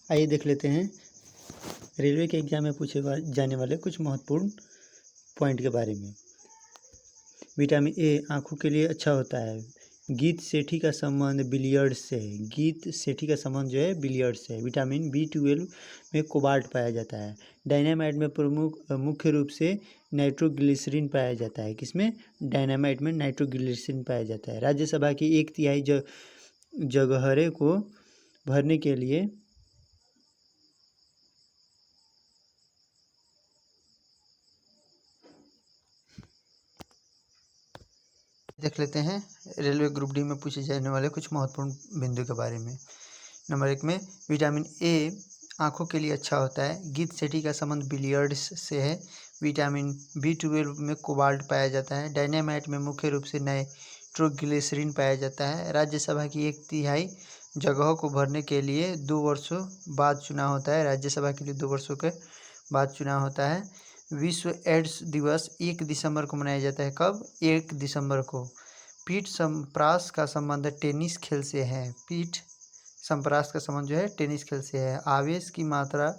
आइए देख लेते हैं रेलवे के एग्जाम में पूछे जाने वाले कुछ महत्वपूर्ण पॉइंट के बारे में। विटामिन ए आँखों के लिए अच्छा होता है। गीत सेठी का संबंध बिलियर्ड्स से है। गीत सेठी का संबंध जो है बिलियर्ड्स से है। विटामिन B12 में कोबाल्ट पाया जाता है। डायनामाइट में मुख्य रूप से नाइट्रोग्लिसरीन पाया जाता है। किसमें? डायनामाइट में नाइट्रोग्लिसरीन पाया जाता है। राज्यसभा की 1/3 जगहरे को भरने के लिए देख लेते हैं रेलवे ग्रुप डी में पूछे जाने वाले कुछ महत्वपूर्ण बिंदु के बारे में। नंबर 1 में विटामिन ए आँखों के लिए अच्छा होता है। गीत सेठी का संबंध बिलियर्ड्स से है। विटामिन B12 में कोबाल्ट पाया जाता है। डायनामाइट में मुख्य रूप से नाइट्रोग्लिसरीन पाया जाता है। राज्यसभा की 1/3 जगहों को भरने के लिए 2 वर्षों बाद चुनाव होता है। राज्यसभा के लिए 2 वर्षों के बाद चुनाव होता है। विश्व एड्स दिवस 1 दिसंबर को मनाया जाता है। कब? 1 दिसंबर को। पीठ संप्रास का संबंध टेनिस खेल से है। पीठ संप्रास का संबंध जो है टेनिस खेल से है। आवेश की मात्रा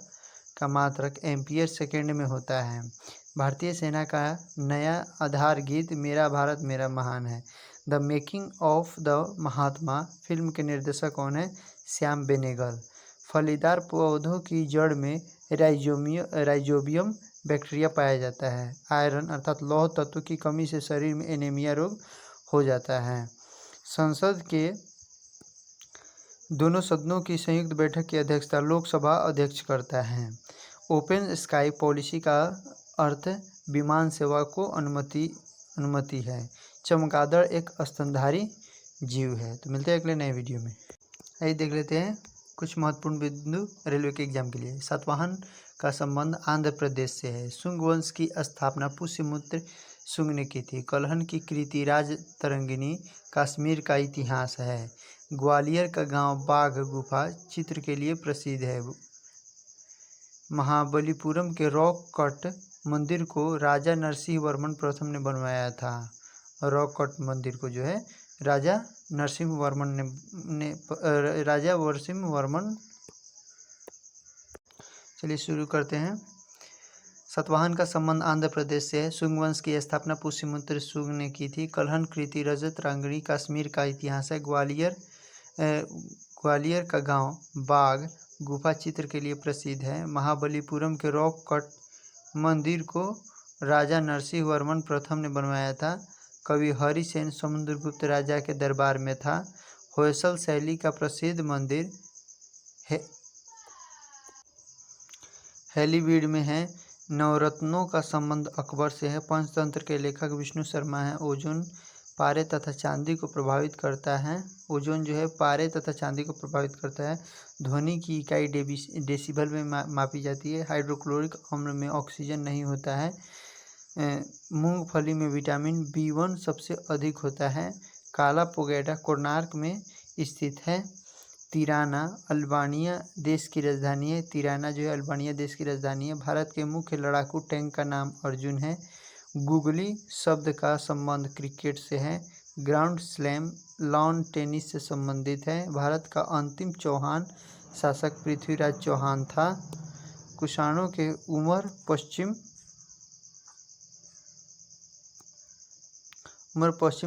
का मात्रक एम्पियर सेकेंड में होता है। भारतीय सेना का नया आधार गीत मेरा भारत मेरा महान है। The making of the Mahatma film के निर्देशक कौन है? श्याम बेनेगल। फलीदार पौधों की जड़ में राइजोबियम बैक्टीरिया पाया जाता है। आयरन अर्थात लौह तत्व की कमी से शरीर में एनीमिया रोग हो जाता है। संसद के दोनों सदनों की संयुक्त बैठक की अध्यक्षता लोकसभा अध्यक्ष करता है। ओपन स्काई पॉलिसी का अर्थ विमान सेवा को अनुमति है। चमगादड़ एक स्तनधारी जीव है। तो मिलते हैं अगले नए वीडियो में। आइए देख लेते हैं कुछ महत्वपूर्ण बिंदु रेलवे के एग्जाम के लिए। सातवाहन का संबंध आंध्र प्रदेश से है। शुंग वंश की स्थापना पुष्यमित्र शुंग ने की थी। कलहन की कृति राज तरंगिणी कश्मीर का इतिहास है। ग्वालियर का गांव बाघ गुफा चित्र के लिए प्रसिद्ध है। महाबलीपुरम के रॉक कट मंदिर को राजा नरसिंह वर्मन प्रथम ने बनवाया था। रॉक कट मंदिर को जो है राजा नरसिंह वर्मन। चलिए शुरू करते हैं। सातवाहन का संबंध आंध्र प्रदेश से है। शुंग वंश की स्थापना पुष्यमित्र शुंग ने की थी। कलहन कृति रजत तरंगिणी कश्मीर का इतिहास है। ग्वालियर का गांव बाघ गुफा चित्र के लिए प्रसिद्ध है। महाबलीपुरम के रॉक कट मंदिर को राजा नरसिंह वर्मन प्रथम ने बनवाया था। कवि हरिसेन समुद्रगुप्त राजा के दरबार में था। होयसल शैली का प्रसिद्ध मंदिर हैलीवीड में है। नवरत्नों का संबंध अकबर से है। पंचतंत्र के लेखक विष्णु शर्मा है। ओजोन पारे तथा चांदी को प्रभावित करता है। ओजोन जो है पारे तथा चांदी को प्रभावित करता है। ध्वनि की इकाई डेसिबल में मापी जाती है। हाइड्रोक्लोरिक अम्ल में ऑक्सीजन नहीं होता है। मूंगफली में विटामिन B1 सबसे अधिक होता है। काला पोगैडा कोणार्क में स्थित है। तिराना अल्बानिया देश की राजधानी है। तिराना जो है अल्बानिया देश की राजधानी है। भारत के मुख्य लड़ाकू टैंक का नाम अर्जुन है। गुगली शब्द का संबंध क्रिकेट से है। ग्राउंड स्लैम लॉन टेनिस से संबंधित है। भारत का अंतिम चौहान शासक पृथ्वीराज चौहान था। कुषाणों के उमर पश्चिम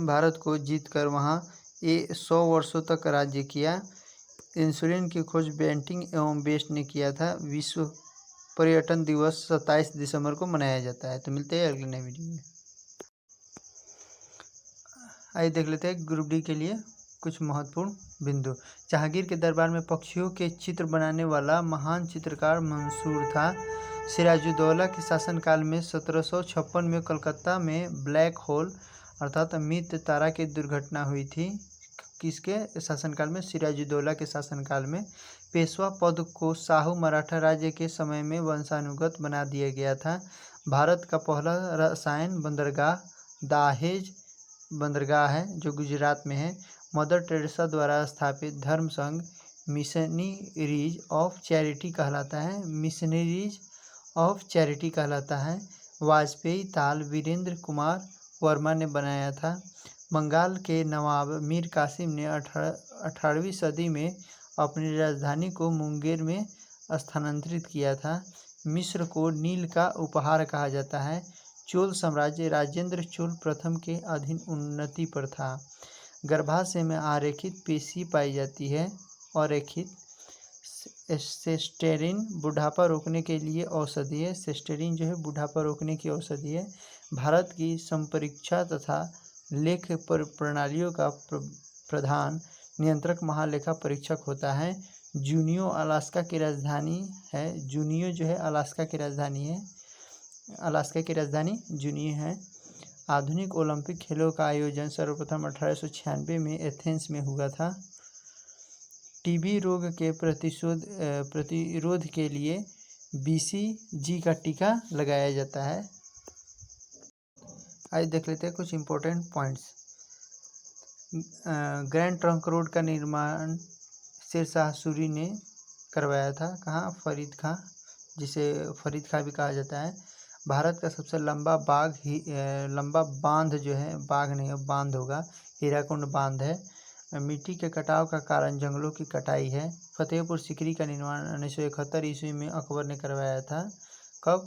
भारत को जीतकर वहां 100 वर्षों तक राज्य किया। इंसुलिन की खोज बेंटिंग एवं बेस्ट ने किया था। विश्व पर्यटन दिवस 27 दिसंबर को मनाया जाता है। तो मिलते हैं अगले नए वीडियो में। आइए देख लेते हैं ग्रुप डी के लिए कुछ महत्वपूर्ण बिंदु। जहांगीर के दरबार में पक्षियों के चित्र बनाने वाला महान चित्रकार मंसूर था। सिराजुद्दौला के शासनकाल में 1756 में कलकत्ता में ब्लैक होल अर्थात मृत तारा की दुर्घटना हुई थी। किसके शासनकाल में? सिराजुद्दौला के शासनकाल में। पेशवा पद को शाहू मराठा राज्य के समय में वंशानुगत बना दिया गया था। भारत का पहला रसायन बंदरगाह दाहेज बंदरगाह है जो गुजरात में है। मदर टेरेसा द्वारा स्थापित धर्म संघ मिशनरीज ऑफ चैरिटी कहलाता है। मिशनरीज ऑफ चैरिटी कहलाता है। वाजपेयी ताल वीरेंद्र कुमार वर्मा ने बनाया था। बंगाल के नवाब मीर कासिम ने 18वीं सदी में अपनी राजधानी को मुंगेर में स्थानांतरित किया था। मिस्र को नील का उपहार कहा जाता है। चोल साम्राज्य राजेंद्र चोल प्रथम के अधीन उन्नति पर था। गर्भाशय में आरेखित पेशी पाई जाती है। अरेखित सेस्टेरिन बुढ़ापा रोकने के लिए औषधि है। सेस्टेरिन जो है बुढ़ापा रोकने की औषधि है। भारत की संपरीक्षा तथा लेख प्रणालियों का प्रधान नियंत्रक महालेखा परीक्षक होता है। जूनियो अलास्का की राजधानी है। जूनियो जो है अलास्का की राजधानी है। अलास्का की राजधानी जूनियो है। आधुनिक ओलंपिक खेलों का आयोजन सर्वप्रथम 1896 में एथेंस में हुआ था। टीबी रोग के प्रतिरोध के लिए BCG का टीका लगाया जाता है। आज देख लेते हैं कुछ important points. Grand trunk road का निर्माण शेरशाह सूरी ने करवाया था। कहाँ? फरीद खां, जिसे फरीद खां भी कहा जाता है। भारत का सबसे लंबा लंबा बांध जो है, बाघ नहीं है बांध होगा, हीराकुंड बांध है। मिट्टी के कटाव का कारण जंगलों की कटाई है। फतेहपुर सीकरी का निर्माण 1971 ईस्वी में अकबर ने करवाया था। कब?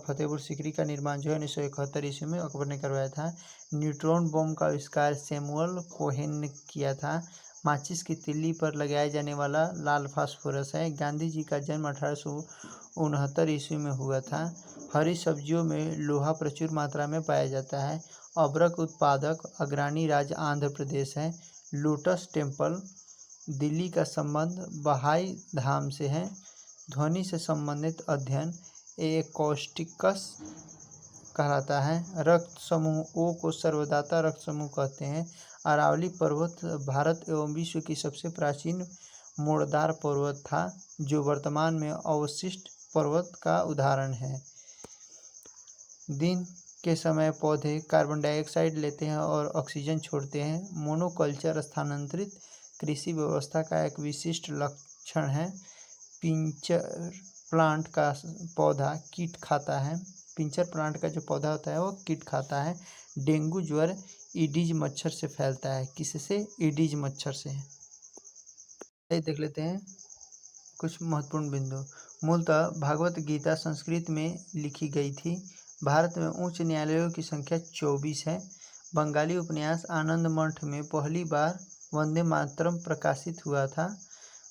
फतेहपुर सीकरी का निर्माण जो है 1971 ईस्वी में अकबर ने करवाया था। न्यूट्रॉन बम का आविष्कार सैमुअल कोहेन ने किया था। माचिस की तिल्ली पर लगाया जाने वाला लाल फास्फोरस है। गांधी जी का जन्म 1869 ईस्वी में हुआ था। हरी सब्जियों में लोहा प्रचुर मात्रा में पाया जाता है। अबरक उत्पादक अग्रणी राज्य आंध्र प्रदेश है। लोटस टेम्पल दिल्ली का संबंध बहाई धाम से है। ध्वनि से संबंधित अध्ययन एकॉस्टिक्स कहलाता है। रक्त समूह ओ को सर्वदाता रक्त समूह कहते हैं। अरावली पर्वत भारत एवं विश्व की सबसे प्राचीन मोड़दार पर्वत था, जो वर्तमान में अवशिष्ट पर्वत का उदाहरण है। दिन के समय पौधे कार्बन डाइऑक्साइड लेते हैं और ऑक्सीजन छोड़ते हैं। मोनोकल्चर स्थानांतरित कृषि व्यवस्था का एक विशिष्ट लक्षण है। पिंचर प्लांट का पौधा कीट खाता है। पिंचर प्लांट का जो पौधा होता है वो कीट खाता है। डेंगू ज्वर ईडीज मच्छर से फैलता है। किससे? ईडीज मच्छर से। देख लेते हैं कुछ महत्वपूर्ण बिंदु। मूलतः भागवत गीता संस्कृत में लिखी गई थी। भारत में उच्च न्यायालयों की संख्या 24 है। बंगाली उपन्यास आनंद मठ में पहली बार वंदे मातरम प्रकाशित हुआ था।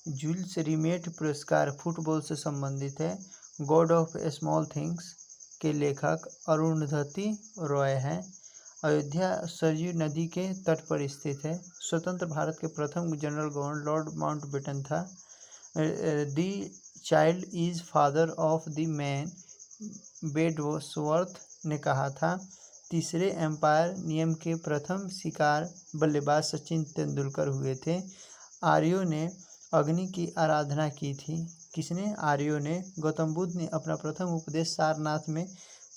जूल्स रिमेट पुरस्कार फुटबॉल से संबंधित है। गॉड ऑफ स्मॉल थिंग्स के लेखक अरुंधति रॉय हैं। अयोध्या सरयू नदी के तट पर स्थित है। स्वतंत्र भारत के प्रथम जनरल गवर्नर लॉर्ड माउंटबेटन था। The child is father of the man बेडवर्थ ने कहा था। तीसरे एम्पायर नियम के प्रथम शिकार बल्लेबाज सचिन तेंदुलकर हुए थे। आर्यों ने अग्नि की आराधना की थी। किसने? आर्यों ने। गौतम बुद्ध ने अपना प्रथम उपदेश सारनाथ में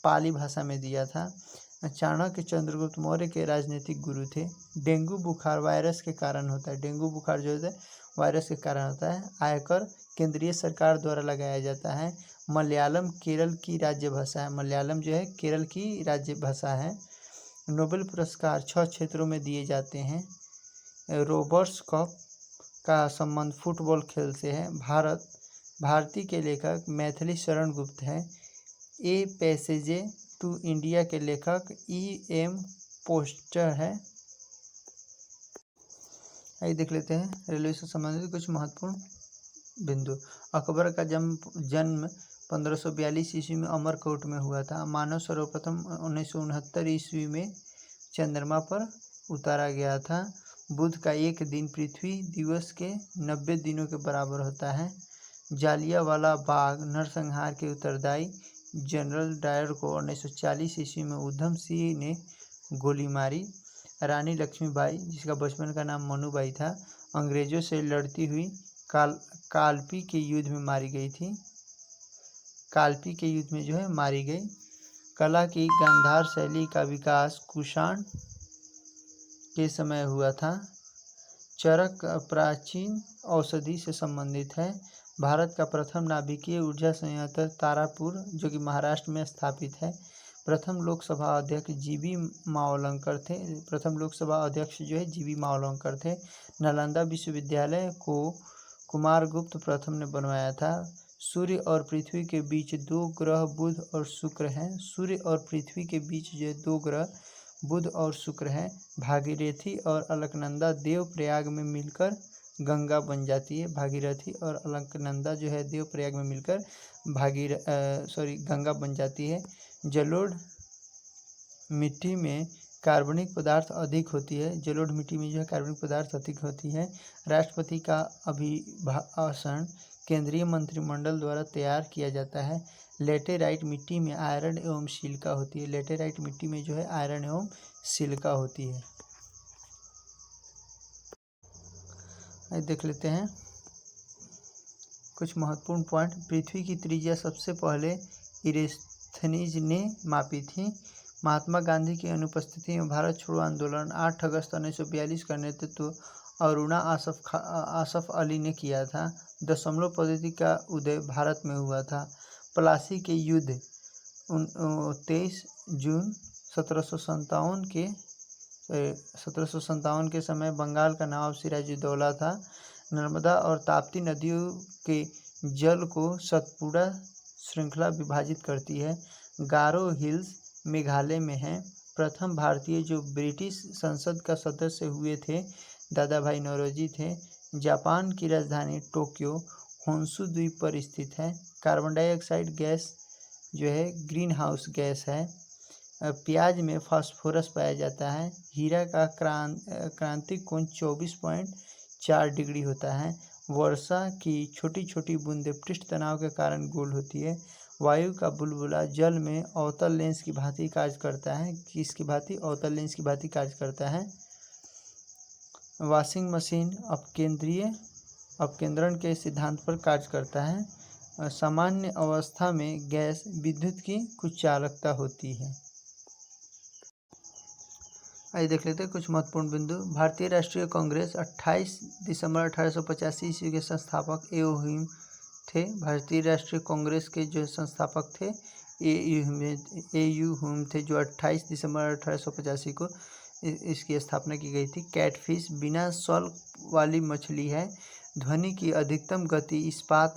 पाली भाषा में दिया था। चाणक्य चंद्रगुप्त मौर्य के राजनीतिक गुरु थे। डेंगू बुखार वायरस के कारण होता है। डेंगू बुखार जो होता है वायरस के कारण होता है। आयकर केंद्रीय सरकार द्वारा लगाया जाता है। मलयालम केरल की राज्य भाषा है। मलयालम जो है केरल की राज्य भाषा है। नोबेल पुरस्कार 6 क्षेत्रों में दिए जाते हैं। रोबर्ट्स कप का संबंध फुटबॉल खेल से है। भारती के लेखक मैथिली शरण गुप्त है। ए पैसेजे टू इंडिया के लेखक E.M. पोस्टर है। आइए देख लेते हैं रेलवे से संबंधित कुछ महत्वपूर्ण बिंदु। अकबर का जन्म 1542 ईस्वी में अमरकोट में हुआ था। मानव सर्वप्रथम 1969 ईस्वी में चंद्रमा पर उतारा गया था। बुध का एक दिन पृथ्वी दिवस के 90 दिनों के बराबर होता है। जालियांवाला बाग नरसंहार के उत्तरदायी जनरल डायर को 1940 ईस्वी में उधम सिंह ने गोली मारी। रानी लक्ष्मीबाई, जिसका बचपन का नाम मनुबाई था, अंग्रेजों से लड़ती हुई कालपी के युद्ध में मारी गई थी। कालपी के युद्ध में जो है मारी गई। कला की गांधार शैली का विकास कुषाण के समय हुआ था। चरक प्राचीन औषधि से संबंधित है। भारत का प्रथम नाभिकीय ऊर्जा संयंत्र तारापुर, जो कि महाराष्ट्र में स्थापित है। प्रथम लोकसभा अध्यक्ष जीबी मावलंकर थे। प्रथम लोकसभा अध्यक्ष जो है जीबी मावलंकर थे। नालंदा विश्वविद्यालय को कुमारगुप्त प्रथम ने बनवाया था। सूर्य और पृथ्वी के बीच दो ग्रह बुध और शुक्र हैं। सूर्य और पृथ्वी के बीच जो दो ग्रह बुध और शुक्र हैं। भागीरथी और अलकनंदा देवप्रयाग में मिलकर गंगा बन जाती है। भागीरथी और अलकनंदा जो है देवप्रयाग में मिलकर गंगा बन जाती है। जलोढ़ मिट्टी में कार्बनिक पदार्थ अधिक होती है। जलोढ़ मिट्टी में जो है कार्बनिक पदार्थ अधिक होती है। राष्ट्रपति का अभिभाषण केंद्रीय मंत्रिमंडल द्वारा तैयार किया जाता है। लेटेराइट मिट्टी में आयरन एवं सिलिका होती है। लेटेराइट मिट्टी में जो है आयरन एवं सिलिका होती है। देख लेते हैं कुछ महत्वपूर्ण पॉइंट। पृथ्वी की त्रिज्या सबसे पहले इरेस्थनीज ने मापी थी। महात्मा गांधी की अनुपस्थिति में भारत छोड़ो आंदोलन 8 अगस्त 1942 का नेतृत्व अरुणा आसफ अली ने किया था। दशमलव पद्धति का उदय भारत में हुआ था। प्लासी के युद्ध 23 जून 1757 के समय बंगाल का नवाब सिराजुद्दौला था। नर्मदा और ताप्ती नदियों के जल को सतपुड़ा श्रृंखला विभाजित करती है। गारो हिल्स मेघालय में है। प्रथम भारतीय जो ब्रिटिश संसद का सदस्य हुए थे दादा भाई नौरोजी थे। जापान की राजधानी टोक्यो होन्शु द्वीप पर स्थित है। कार्बन डाइऑक्साइड गैस जो है ग्रीन हाउस गैस है। प्याज में फास्फोरस पाया जाता है। हीरा का क्रांतिक कोण 24.4 डिग्री होता है। वर्षा की छोटी छोटी बूंदें पृष्ठ तनाव के कारण गोल होती है। वायु का बुलबुला जल में अवतल लेंस की भांति कार्य करता है। किसकी भांति? अवतल लेंस की भांति कार्य करता है। वॉशिंग मशीन अपकेंद्रण के सिद्धांत पर कार्य करता है। सामान्य अवस्था में गैस विद्युत की कुछ चालकता होती है। आइए देख लेते हैं कुछ महत्वपूर्ण बिंदु। भारतीय राष्ट्रीय कांग्रेस 28 दिसंबर 1885 ईस्वी के संस्थापक ए.यू. ह्यूम थे। भारतीय राष्ट्रीय कांग्रेस के जो संस्थापक थे ए.यू. ह्यूम थे, जो 28 दिसंबर 1885 को इसकी स्थापना की गई थी। कैटफिश बिना सॉल्व वाली मछली है। ध्वनि की अधिकतम गति इस्पात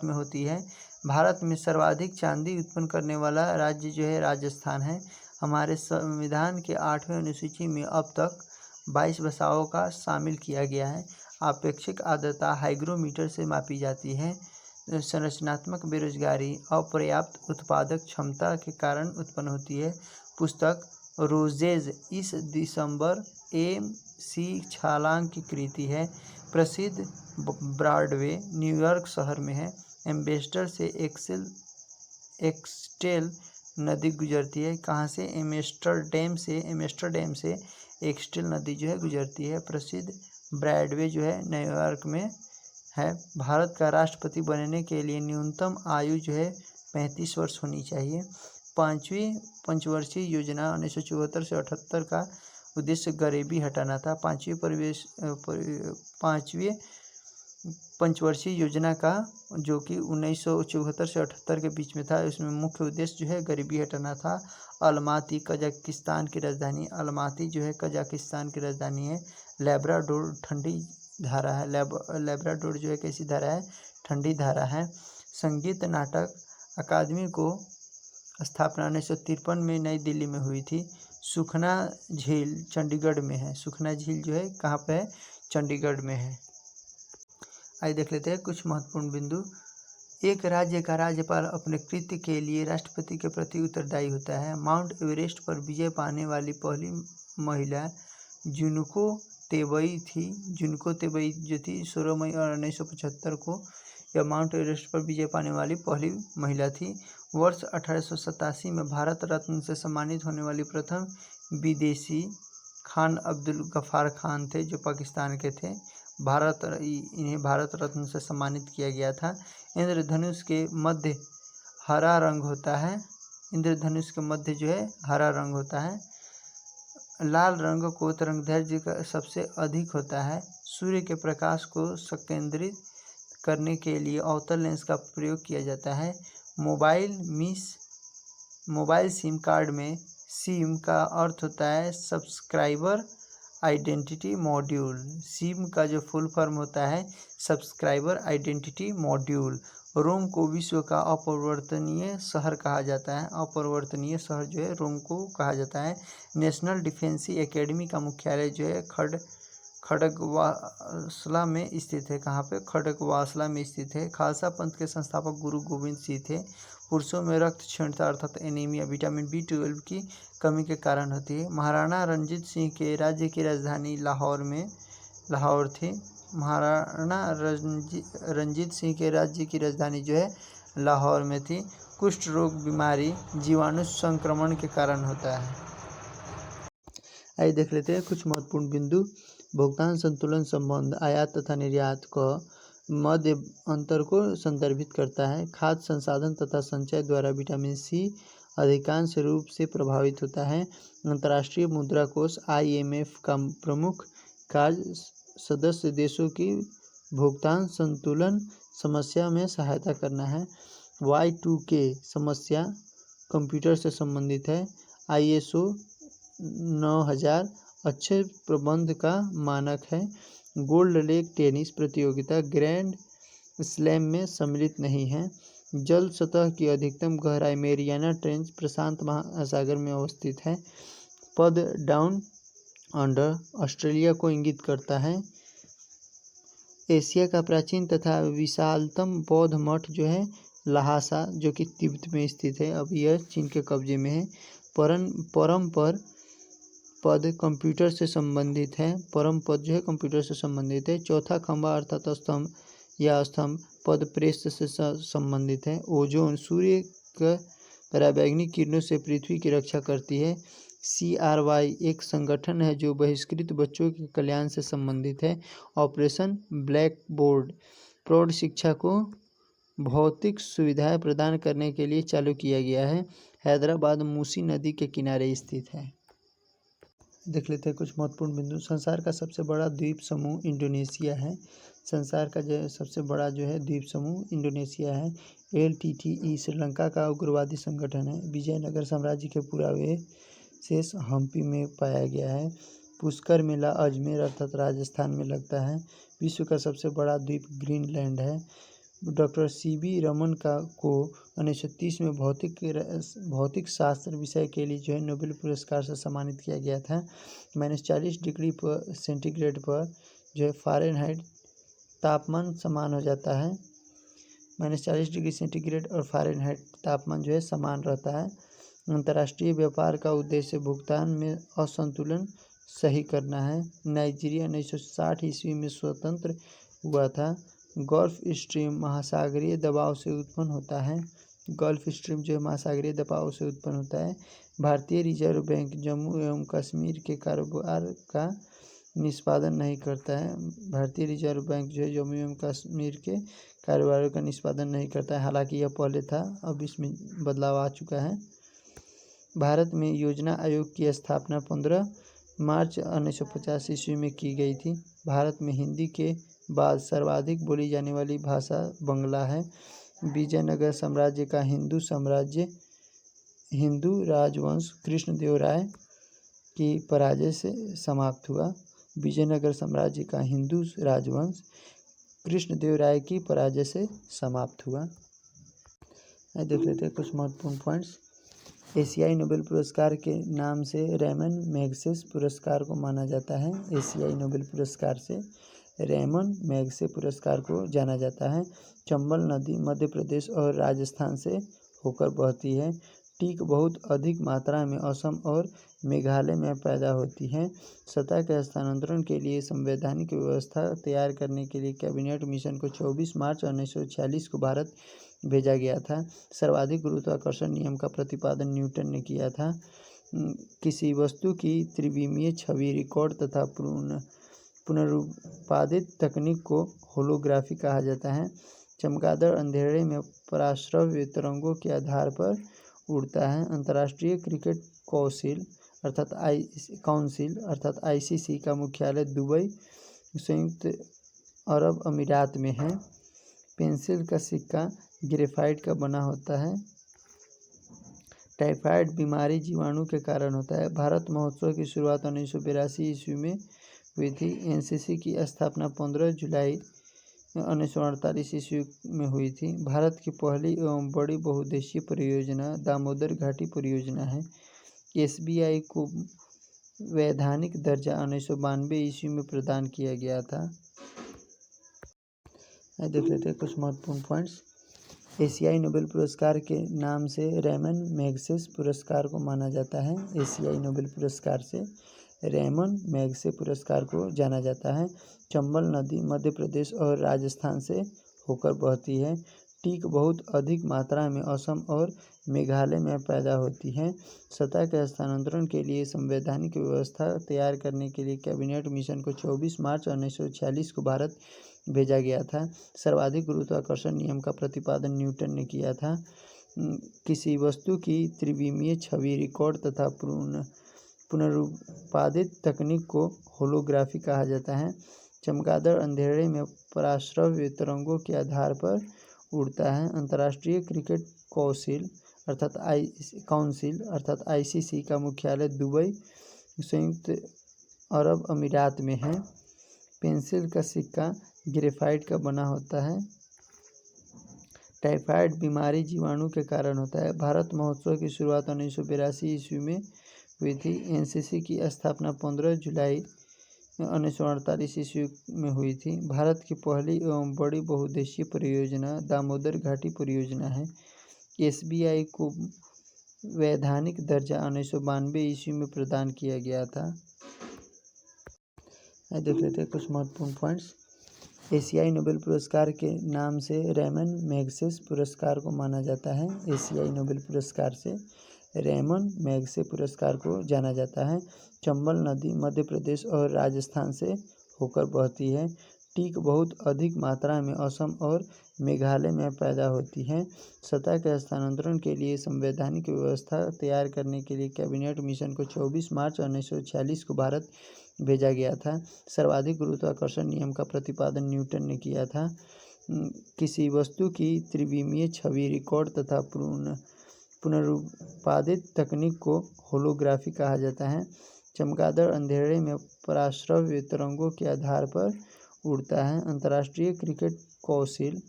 में होती है। भारत में सर्वाधिक चांदी उत्पन्न करने वाला राज्य जो है राजस्थान है। हमारे संविधान के 8वें अनुसूची में अब तक 22 भाषाओं का शामिल किया गया है। आपेक्षिक आर्द्रता हाइग्रोमीटर से मापी जाती है। संरचनात्मक बेरोजगारी अपर्याप्त उत्पादक क्षमता के कारण उत्पन्न होती है। पुस्तक रोजेज इस दिसंबर M.C. छालांग की कृति है। प्रसिद्ध ब्रॉडवे न्यूयॉर्क शहर में है। एम्बेसडर से एक्सटेल नदी गुजरती है। कहाँ से? एम्स्टर्डम से एक्सटेल नदी जो है गुजरती है। प्रसिद्ध ब्रॉडवे जो है न्यूयॉर्क में है। भारत का राष्ट्रपति बनने के लिए न्यूनतम आयु जो है 35 वर्ष होनी चाहिए। 5वीं पंचवर्षीय योजना 1974 से 78 का उद्देश्य गरीबी हटाना था। 5वीं पंचवर्षीय योजना का जो कि 1974 से 78 के बीच में था, उसमें मुख्य उद्देश्य जो है गरीबी हटाना था। अलमाती कजाकिस्तान की राजधानी। अलमाती जो है कजाकिस्तान की राजधानी है। लैब्राडोर ठंडी धारा है। लैब्राडोर जो है कैसी धारा है? ठंडी धारा है। संगीत नाटक अकादमी को स्थापना 1953 में नई दिल्ली में हुई थी। सुखना झील चंडीगढ़ में है। सुखना झील जो है कहाँ पे है? चंडीगढ़ में है। आइए देख लेते हैं कुछ महत्वपूर्ण बिंदु। एक राज्य का राज्यपाल अपने कृत्य के लिए राष्ट्रपति के प्रति उत्तरदायी होता है। माउंट एवरेस्ट पर विजय पाने वाली पहली महिला जुनको तेबई थी। जुनको तेबई जो थी 16 मई 1975 को यह माउंट एवरेस्ट पर विजय पाने वाली पहली महिला थी। वर्ष 1887 में भारत रत्न से सम्मानित होने वाली प्रथम विदेशी खान अब्दुल गफ्फार खान थे, जो पाकिस्तान के थे। इन्हें भारत रत्न से सम्मानित किया गया था। इंद्रधनुष के मध्य हरा रंग होता है। इंद्रधनुष के मध्य जो है हरा रंग होता है। लाल रंग को तरंगदैर्घ्य का सबसे अधिक होता है। सूर्य के प्रकाश को संकेंद्रित करने के लिए अवतल लेंस का प्रयोग किया जाता है। मोबाइल सिम कार्ड में सिम का अर्थ होता है सब्सक्राइबर आइडेंटिटी मॉड्यूल। सिम का जो फुल फॉर्म होता है सब्सक्राइबर आइडेंटिटी मॉड्यूल। रोम को विश्व का अपरिवर्तनीय शहर कहा जाता है। अपरिवर्तनीय शहर जो है रोम को कहा जाता है। नेशनल डिफेंस एकेडमी का मुख्यालय जो है खड़गवासला में स्थित है। कहाँ पे? खड़गवासला में स्थित है। खालसा पंथ के संस्थापक गुरु गोविंद सिंह थे। पुरुषों में रक्त क्षीणता अर्थात एनीमिया विटामिन B12 की कमी के कारण होती है। महाराणा रंजीत सिंह के राज्य की राजधानी लाहौर थी। महाराणा रंजीत सिंह के राज्य की राजधानी जो है लाहौर में थी। कुष्ठ रोग बीमारी जीवाणु संक्रमण के कारण होता है। आइए देख लेते हैं कुछ महत्वपूर्ण बिंदु। भुगतान संतुलन संबंध आयात तथा निर्यात का मध्य अंतर को संदर्भित करता है। खाद्य संसाधन तथा संचय द्वारा विटामिन C अधिकांश रूप से प्रभावित होता है। अंतर्राष्ट्रीय मुद्रा कोष IMF का प्रमुख कार्य सदस्य देशों की भुगतान संतुलन समस्या में सहायता करना है। Y2K समस्या कंप्यूटर से संबंधित है। ISO 9000 अच्छे प्रबंध का मानक है। गोल्ड लेग टेनिस प्रतियोगिता ग्रैंड स्लैम में सम्मिलित नहीं है। जल सतह की अधिकतम गहराई मेरियाना ट्रेंच प्रशांत महासागर में अवस्थित है। पद डाउन अंडर ऑस्ट्रेलिया को इंगित करता है। एशिया का प्राचीन तथा विशालतम बौद्ध मठ जो है लहासा जो कि तिब्बत में स्थित है। अब यह चीन के कब्जे में है। परम पद कंप्यूटर से संबंधित है। परम पद जो है कंप्यूटर से संबंधित है। चौथा खंभा अर्थात स्तंभ या स्तंभ पद प्रेस से संबंधित है। ओजोन सूर्य के पराबैंगनी किरणों से पृथ्वी की रक्षा करती है। CRY एक संगठन है जो बहिष्कृत बच्चों के कल्याण से संबंधित है। ऑपरेशन ब्लैक बोर्ड प्रौढ़ शिक्षा को भौतिक सुविधाएं प्रदान करने के लिए चालू किया गया है। हैदराबाद मूसी नदी के किनारे स्थित है। देख लेते हैं कुछ महत्वपूर्ण बिंदु। संसार का सबसे बड़ा द्वीप समूह इंडोनेशिया है। संसार का जो सबसे बड़ा जो है द्वीप समूह इंडोनेशिया है। LTTE श्रीलंका का उग्रवादी संगठन है। विजयनगर साम्राज्य के पुरावशेष हम्पी में पाया गया है। पुष्कर मेला अजमेर अर्थात राजस्थान में लगता है। विश्व का सबसे बड़ा द्वीप ग्रीनलैंड है। डॉक्टर CB रमन को 1930 में भौतिक शास्त्र विषय के लिए जो है नोबेल पुरस्कार से सम्मानित किया गया था। -40 डिग्री सेंटीग्रेड पर जो है फ़ारेनहाइट तापमान समान हो जाता है। -40 डिग्री सेंटीग्रेड और फ़ारेनहाइट तापमान जो है समान रहता है। अंतर्राष्ट्रीय व्यापार का उद्देश्य भुगतान में असंतुलन सही करना है। नाइजीरिया 1960 ईस्वी में स्वतंत्र हुआ था। गल्फ स्ट्रीम महासागरीय दबाव से उत्पन्न होता है। गल्फ स्ट्रीम जो है महासागरीय दबाव से उत्पन्न होता है। भारतीय रिजर्व बैंक जम्मू एवं कश्मीर के कारोबार का निष्पादन नहीं करता है। भारतीय रिजर्व बैंक जो है जम्मू एवं कश्मीर के कारोबारों का निष्पादन नहीं करता है। हालांकि यह पहले था, अब इसमें बदलाव आ चुका है। भारत में योजना आयोग की स्थापना 15 मार्च 1950 ईस्वी में की गई थी। भारत में हिंदी के बाद सर्वाधिक बोली जाने वाली भाषा बंगला है। विजयनगर साम्राज्य का हिंदू राजवंश कृष्णदेवराय की पराजय से समाप्त हुआ। विजयनगर साम्राज्य का हिंदू राजवंश कृष्णदेवराय की पराजय से समाप्त हुआ। देख लेते हैं कुछ महत्वपूर्ण पॉइंट्स। एशियाई नोबेल पुरस्कार के नाम से रेमन मैग्सेस पुरस्कार को माना जाता है। एशियाई नोबेल पुरस्कार से रेमन मैग्से पुरस्कार को जाना जाता है। चंबल नदी मध्य प्रदेश और राजस्थान से होकर बहती है। टीक बहुत अधिक मात्रा में असम और मेघालय में पैदा होती है। सतह के स्थानांतरण के लिए संवैधानिक व्यवस्था तैयार करने के लिए कैबिनेट मिशन को 24 मार्च 1946 को भारत भेजा गया था। सर्वाधिक गुरुत्वाकर्षण नियम का प्रतिपादन न्यूटन ने किया था। किसी वस्तु की त्रिविमीय छवि रिकॉर्ड तथा पुनरुत्पादित तकनीक को होलोग्राफी कहा जाता है। चमगादड़ अंधेरे में पराश्रव्य तरंगों के आधार पर उड़ता है। अंतर्राष्ट्रीय क्रिकेट काउंसिल अर्थात ICC का मुख्यालय दुबई संयुक्त अरब अमीरात में है। पेंसिल का सिक्का ग्रेफाइट का बना होता है। टाइफाइड बीमारी जीवाणु के कारण होता है। भारत महोत्सव की शुरुआत 1982 ईस्वी में हुई थी। एनसीसी की स्थापना 15 जुलाई 1948 ईस्वी में हुई थी। भारत की पहली एवं बड़ी बहुउद्देशीय परियोजना दामोदर घाटी परियोजना है। एसबीआई को वैधानिक दर्जा 1992 ईस्वी में प्रदान किया गया था। देख लेते हैं कुछ महत्वपूर्ण पॉइंट्स। एशियाई नोबेल पुरस्कार के नाम से रेमन मैग्सेस पुरस्कार को माना जाता है। एशियाई नोबेल पुरस्कार से रेमन मैग्से पुरस्कार को जाना जाता है। चंबल नदी मध्य प्रदेश और राजस्थान से होकर बहती है। टीक बहुत अधिक मात्रा में असम और मेघालय में पैदा होती है। सतह के स्थानांतरण के लिए संवैधानिक व्यवस्था तैयार करने के लिए कैबिनेट मिशन को 24 मार्च 1946 को भारत भेजा गया था। सर्वाधिक गुरुत्वाकर्षण नियम का प्रतिपादन न्यूटन ने किया था। किसी वस्तु की त्रिविमीय छवि रिकॉर्ड तथा पुनरुत्पादित तकनीक को होलोग्राफी कहा जाता है। चमगादड़ अंधेरे में पराश्रव्य तरंगों के आधार पर उड़ता है। अंतर्राष्ट्रीय क्रिकेट काउंसिल अर्थात आईसीसी का मुख्यालय दुबई संयुक्त अरब अमीरात में है। पेंसिल का सिक्का ग्रेफाइट का बना होता है। टाइफाइड बीमारी जीवाणु के कारण होता है। भारत महोत्सव की शुरुआत 1982 ईस्वी में हुई थी। एनसीसी की स्थापना 15 जुलाई 1948 ईस्वी में हुई थी। भारत की पहली एवं बड़ी बहुउद्देशीय परियोजना दामोदर घाटी परियोजना है। एसबीआई को वैधानिक दर्जा 1992 ईस्वी में प्रदान किया गया था। देख लेते हैं कुछ महत्वपूर्ण पॉइंट्स। एशियाई नोबेल पुरस्कार के नाम से रेमन मैग्सेस पुरस्कार को माना जाता है। एशियाई नोबेल पुरस्कार से रेमन मैग्से पुरस्कार को जाना जाता है। चंबल नदी मध्य प्रदेश और राजस्थान से होकर बहती है। टीक बहुत अधिक मात्रा में असम और मेघालय में पैदा होती है। सतह के स्थानांतरण के लिए संवैधानिक व्यवस्था तैयार करने के लिए कैबिनेट मिशन को 24 मार्च 1946 को भारत भेजा गया था। सर्वाधिक गुरुत्वाकर्षण नियम का प्रतिपादन न्यूटन ने किया था। किसी वस्तु की त्रिविमीय छवि रिकॉर्ड तथा पुनरुत्पादित तकनीक को होलोग्राफी कहा जाता है। चमगादड़ अंधेरे में पराश्रव्य तरंगों के आधार पर उड़ता है। अंतर्राष्ट्रीय क्रिकेट काउंसिल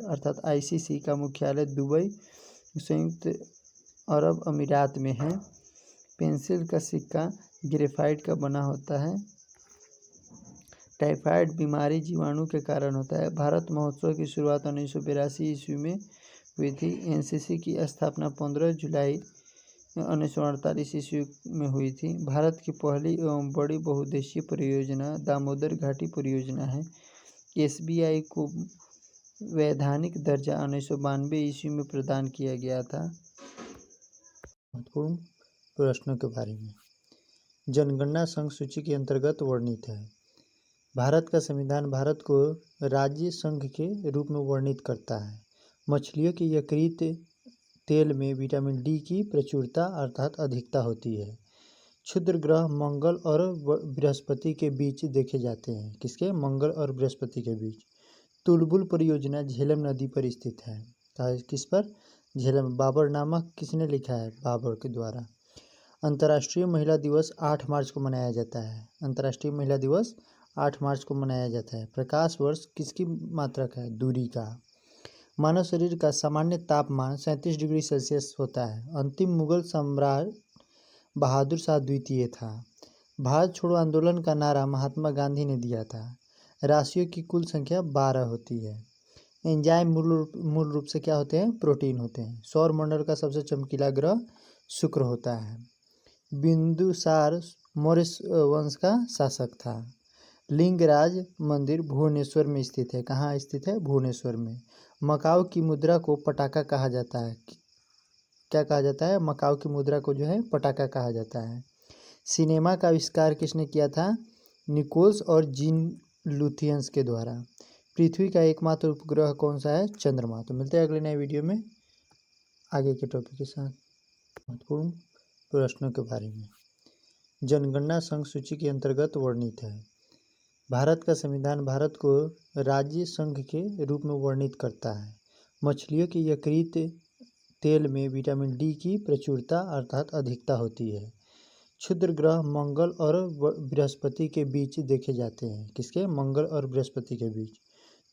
अर्थात आईसीसी का मुख्यालय दुबई संयुक्त अरब अमीरात में है। पेंसिल का सिक्का ग्रेफाइट का बना होता है। टाइफाइड बीमारी जीवाणु के कारण होता है। भारत महोत्सव की शुरुआत 1982 ईस्वी में हुई थी। एनसीसी की स्थापना 15 जुलाई 1948 ईस्वी में हुई थी। भारत की पहली एवं बड़ी बहुउद्देशीय परियोजना दामोदर घाटी परियोजना है। एसबीआई को वैधानिक दर्जा 1992 ईस्वी में प्रदान किया गया था। महत्वपूर्ण प्रश्नों के बारे में। जनगणना संघ सूची के अंतर्गत वर्णित है। भारत का संविधान भारत को राज्य संघ के रूप में वर्णित करता है। मछलियों के यकृत तेल में विटामिन डी की प्रचुरता अर्थात अधिकता होती है। क्षुद्र ग्रह मंगल और बृहस्पति के बीच देखे जाते हैं। किसके? मंगल और बृहस्पति के बीच। तुलबुल परियोजना झेलम नदी पर स्थित है। किस पर? झेलम। बाबर नामक किसने लिखा है? बाबर के द्वारा। अंतर्राष्ट्रीय महिला दिवस 8 मार्च को मनाया जाता है। अंतर्राष्ट्रीय महिला दिवस 8 मार्च को मनाया जाता है। प्रकाश वर्ष किसकी मात्रक है? दूरी का। मानव शरीर का सामान्य तापमान 37 डिग्री सेल्सियस होता है। अंतिम मुगल सम्राट बहादुर शाह द्वितीय था। भारत छोड़ो आंदोलन का नारा महात्मा गांधी ने दिया था। राशियों की कुल संख्या 12 होती है। एंजाइम मूल रूप से क्या होते हैं? प्रोटीन होते हैं। सौर मंडल का सबसे चमकीला ग्रह शुक्र होता है। बिंदुसार मौर्य वंश का शासक था। लिंगराज मंदिर भुवनेश्वर में स्थित है। कहाँ स्थित है? भुवनेश्वर में। मकाऊ की मुद्रा को पटाखा कहा जाता है। क्या कहा जाता है? मकाऊ की मुद्रा को जो है पटाखा कहा जाता है। सिनेमा का आविष्कार किसने किया था? निकोल्स और जीन लुथियंस के द्वारा। पृथ्वी का एकमात्र उपग्रह कौन सा है? चंद्रमा। तो मिलते हैं अगले नए वीडियो में आगे के टॉपिक के साथ। महत्वपूर्ण प्रश्नों के बारे में। जनगणना संघ सूची के अंतर्गत वर्णित है। भारत का संविधान भारत को राज्य संघ के रूप में वर्णित करता है। मछलियों के यकृत तेल में विटामिन डी की प्रचुरता अर्थात अधिकता होती है। क्षुद्र ग्रह मंगल और बृहस्पति के बीच देखे जाते हैं। किसके? मंगल और बृहस्पति के बीच।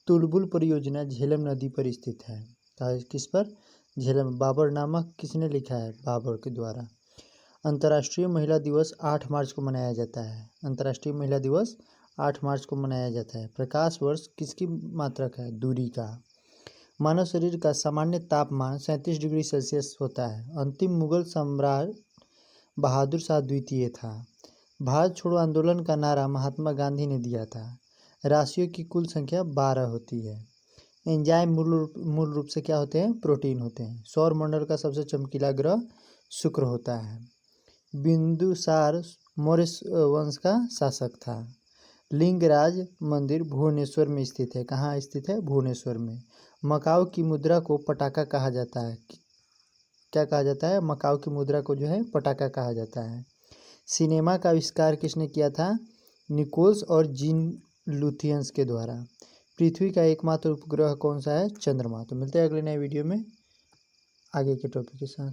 तुलबुल परियोजना झेलम नदी पर स्थित है। किस पर? झेलम। बाबर नामक किसने लिखा है? बाबर के द्वारा। अंतर्राष्ट्रीय महिला दिवस 8 मार्च को मनाया जाता है। अंतर्राष्ट्रीय महिला दिवस 8 मार्च को मनाया जाता है। प्रकाश वर्ष किसकी मात्रक है? दूरी का। मानव शरीर का सामान्य तापमान 37 डिग्री सेल्सियस होता है। अंतिम मुगल सम्राट बहादुर शाह द्वितीय था। भारत छोड़ो आंदोलन का नारा महात्मा गांधी ने दिया था। राशियों की कुल संख्या 12 होती है। एंजाइम मूल रूप से क्या होते हैं? प्रोटीन होते हैं। सौर मंडल का सबसे चमकीला ग्रह शुक्र होता है। बिंदुसार मौर्य वंश का शासक था। लिंगराज मंदिर भुवनेश्वर में स्थित है। कहाँ स्थित है? भुवनेश्वर में। मकाऊ की मुद्रा को पटाखा कहा जाता है। क्या कहा जाता है? मकाऊ की मुद्रा को जो है पटाखा कहा जाता है। सिनेमा का आविष्कार किसने किया था? निकोल्स और जीन लुथियंस के द्वारा। पृथ्वी का एकमात्र उपग्रह कौन सा है? चंद्रमा। तो मिलते हैं अगले नए वीडियो में आगे के टॉपिक के साथ।